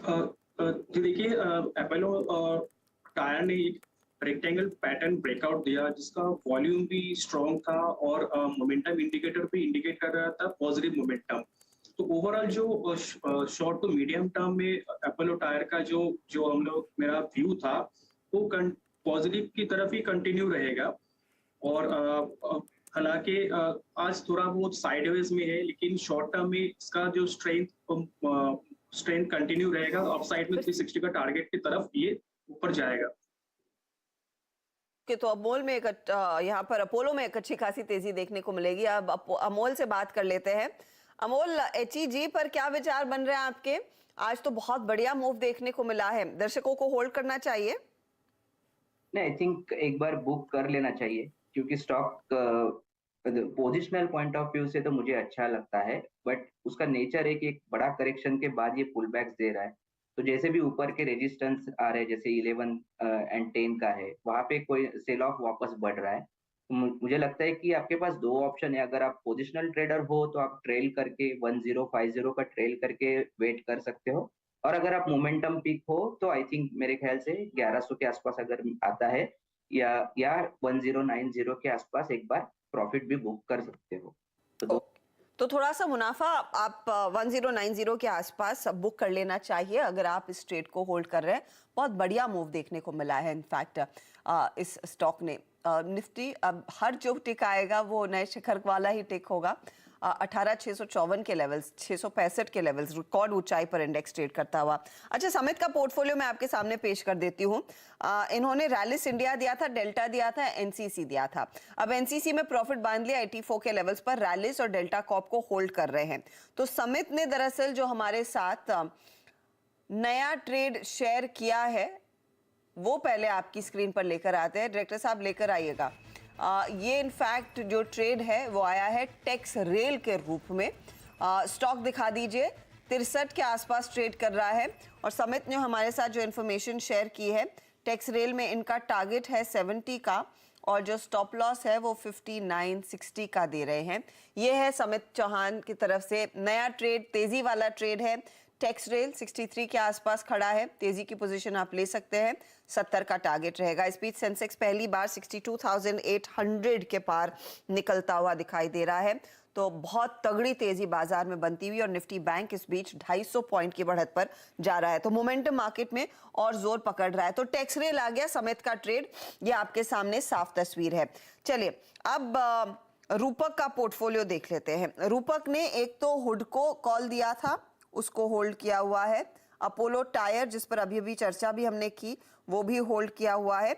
जी देखिए, Apollo tyre ने एक रेक्टेंगल पैटर्न ब्रेकआउट दिया जिसका वॉल्यूम भी स्ट्रॉन्ग था और मोमेंटम इंडिकेटर भी इंडिकेट कर रहा था पॉजिटिव मोमेंटम। तो ओवरऑल जो शॉर्ट टू मीडियम टर्म में एपोलो टायर का जो जो हम लोग मेरा व्यू था वो पॉजिटिव की तरफ ही कंटिन्यू रहेगा। और हालांकि आज थोड़ा बहुत साइडवेज में है, लेकिन शॉर्ट टर्म में इसका जो स्ट्रेंथ कंटिन्यू रहेगा। अपसाइड में 360 का टारगेट की तरफ ये ऊपर जाएगा। कि तो अमोल में यहाँ पर अपोलो में एक अच्छी खासी तेजी देखने को मिलेगी। अब अमोल से बात कर लेते हैं। अमोल, एचईजी पर क्या विचार बन रहे हैं आपके? आज तो बहुत बढ़िया मूव देखने को मिला है, दर्शकों को होल्ड करना चाहिए? नहीं, आई थिंक एक बार बुक कर लेना चाहिए, क्योंकि stock positional point of view से तो मुझे अच्छा लगता है, बट उसका नेचर है कि एक बड़ा करेक्शन के बाद ये पुल बैक्स दे रहा है। तो जैसे भी ऊपर के रेजिस्टेंस आ रहे हैं, जैसे 11 एंड 10 का है, वहां पे कोई सेल ऑफ वापस बढ़ रहा है। तो मुझे लगता है कि आपके पास दो ऑप्शन है। अगर आप पोजिशनल ट्रेडर हो तो आप ट्रेल करके 1050 का ट्रेल करके वेट कर सकते हो, और अगर आप मोमेंटम पिक हो तो आई थिंक मेरे ख्याल से 1100 के आसपास अगर आता है, या 1090 के आसपास एक बार प्रॉफिट भी बुक कर सकते हो। तो तो थोड़ा सा मुनाफा आप 1090 के आसपास बुक कर लेना चाहिए अगर आप इस ट्रेड को होल्ड कर रहे हैं। बहुत बढ़िया मूव देखने को मिला है इनफैक्ट इस स्टॉक ने। निफ्टी अब हर जो टिक आएगा वो नए शिखर वाला ही टिक होगा। 18,654 के लेवल्स, 665 के लेवल्स, रिकॉर्ड ऊंचाई पर इंडेक्स ट्रेड करता हुआ। अच्छा, समित का पोर्टफोलियो मैं आपके सामने पेश कर देती हूँ। इन्होंने रैलिस इंडिया दिया था, डेल्टा दिया था, एनसीसी दिया था। अब एनसीसी में प्रॉफिट बांध लिया 84 के लेवल्स पर, रैलिस और डेल्टा कॉप को होल्ड कर रहे हैं। तो समित ने दरअसल जो हमारे साथ नया ट्रेड शेयर किया है वो पहले आपकी स्क्रीन पर लेकर आते हैं। डायरेक्टर साहब लेकर आइएगा। ये इनफैक्ट जो ट्रेड है वो आया है टेक्स रेल के रूप में। स्टॉक दिखा दीजिए। 63 के आसपास ट्रेड कर रहा है और समित ने हमारे साथ जो इन्फॉर्मेशन शेयर की है, टेक्स रेल में इनका टारगेट है 70 का और जो स्टॉप लॉस है वो 5960 का दे रहे हैं। ये है समित चौहान की तरफ से नया ट्रेड, तेजी वाला ट्रेड है। टेक्स रेल 63 के आसपास खड़ा है, तेजी की पोजीशन आप ले सकते हैं। 70 का टारगेट रहेगा। इस बीच सेंसेक्स पहली बार 62,800 के पार निकलता हुआ दिखाई दे रहा है। तो बहुत तगड़ी तेजी बाजार में बनती हुई और निफ्टी बैंक इस बीच 250 पॉइंट की बढ़त पर जा रहा है। तो मोमेंटम मार्केट में और जोर पकड़ रहा है। तो टेक्स रेल आ गया समेत का ट्रेड, ये आपके सामने साफ तस्वीर है। चलिए अब रूपक का पोर्टफोलियो देख लेते हैं। रूपक ने एक तो हुड को कॉल दिया था, उसको होल्ड किया हुआ है। अपोलो टायर जिस पर अभी अभी चर्चा भी हमने की वो भी होल्ड किया हुआ है।